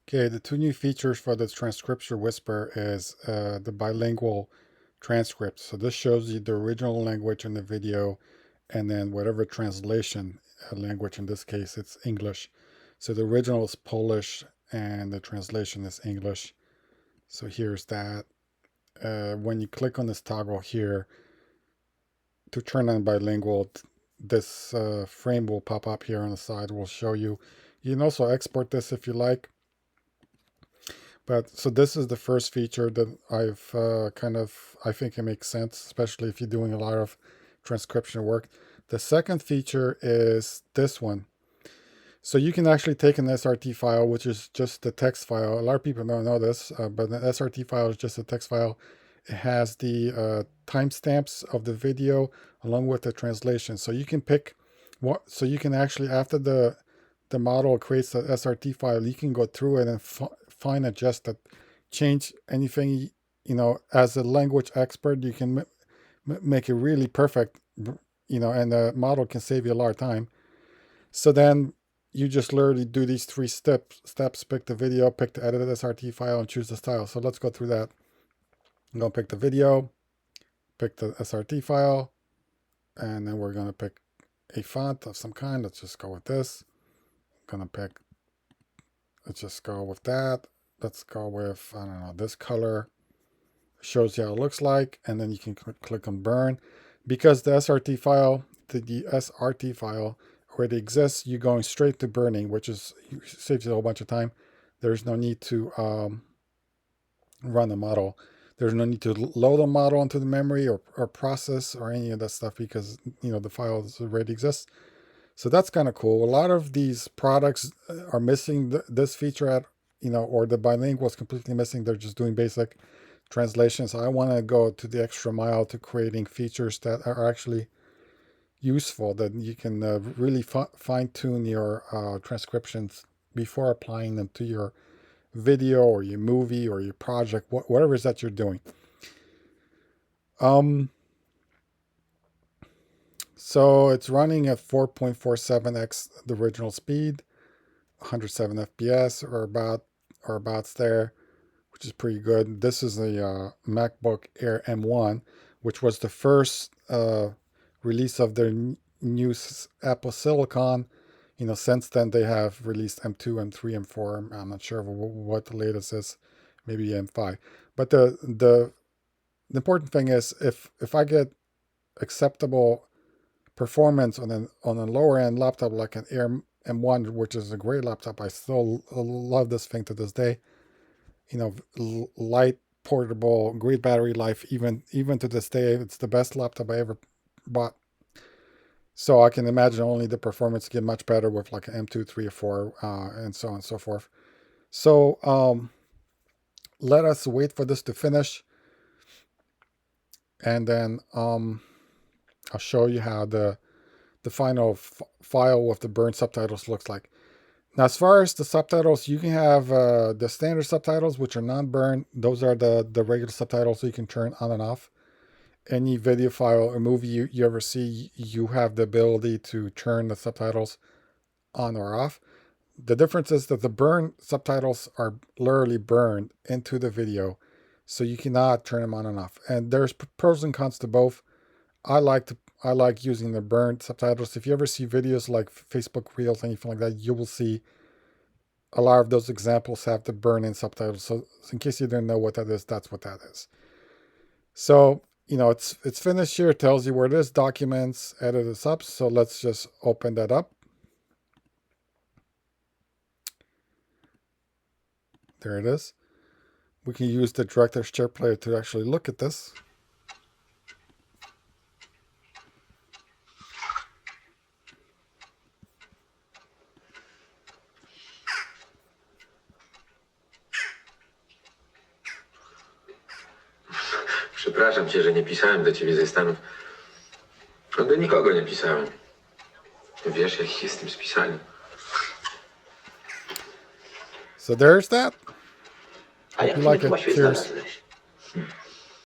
Okay, the two new features for the transcription whisper is the bilingual transcript. So this shows you the original language in the video and then whatever translation language, in this case it's English. So the original is Polish and the translation is English. So here's that. When you click on this toggle here to turn on bilingual, this frame will pop up here on the side. Will show you. You can also export this if you like. But so this is the first feature that I think it makes sense, especially if you're doing a lot of transcription work. The second feature is this one. So you can actually take an SRT file, which is just the text file. A lot of people don't know this, but an SRT file is just a text file. It has the timestamps of the video along with the translation. So you can pick what, so you can actually, after the model creates the SRT file, you can go through it and fine adjust that, change anything. You know, as a language expert, you can make it really perfect, you know, and the model can save you a lot of time. So then you just literally do these three steps, pick the video, pick the edited SRT file, and choose the style. So let's go through that. I'm going to pick the video, pick the SRT file, and then we're going to pick a font of some kind. Let's just go with this. I'm going to pick, let's just go with that. Let's go with, I don't know, this color. Shows you how it looks like, and then you can click on burn. Because the SRT file, the SRT file already exists, you're going straight to burning, which is saves you a whole bunch of time. There's no need to run a model. There's no need to load a model into the memory or process or any of that stuff, because you know the files already exist. So that's kind of cool. A lot of these products are missing this feature at, you know, or the bilingual is completely missing. They're just doing basic translations. I want to go to the extra mile to creating features that are actually useful, that you can really fine-tune your transcriptions before applying them to your video or your movie or your project, whatever it is that you're doing. So it's running at 4.47x the original speed, 107 FPS or abouts there, which is pretty good. This is the MacBook Air M1, which was the first release of their new Apple Silicon. You know, since then they have released M2, M3, M4. I'm not sure what the latest is, maybe M5. But the important thing is, if I get acceptable performance on a lower end laptop like an Air M1, which is a great laptop, I still love this thing to this day. You know, light, portable, great battery life. Even to this day, it's the best laptop I ever bought. So I can imagine only the performance get much better with like an M2, 3, or 4, and so on and so forth. So let us wait for this to finish, and then I'll show you how the final file with the burn subtitles looks like. Now, as far as the subtitles, you can have the standard subtitles, which are non-burn. Those are the regular subtitles, so you can turn on and off. Any video file or movie you ever see, you have the ability to turn the subtitles on or off. The difference is that the burn subtitles are literally burned into the video, so you cannot turn them on and off. And there's pros and cons to both. I like using the burned subtitles. If you ever see videos like Facebook Reels, anything like that, you will see a lot of those examples have the burn-in subtitles. So in case you didn't know what that is, that's what that is. So, you know, it's finished here. It tells you where it is, documents, edited subs. So let's just open that up. There it is. We can use the director's chair player to actually look at this. Przepraszam cię, że nie pisałem do ciebie ze Stanów. No do nikogo nie pisałem. Wiesz, jak jestem spisany. So there's that. A jak You like ty it? właściwie Cheers. znalazłeś?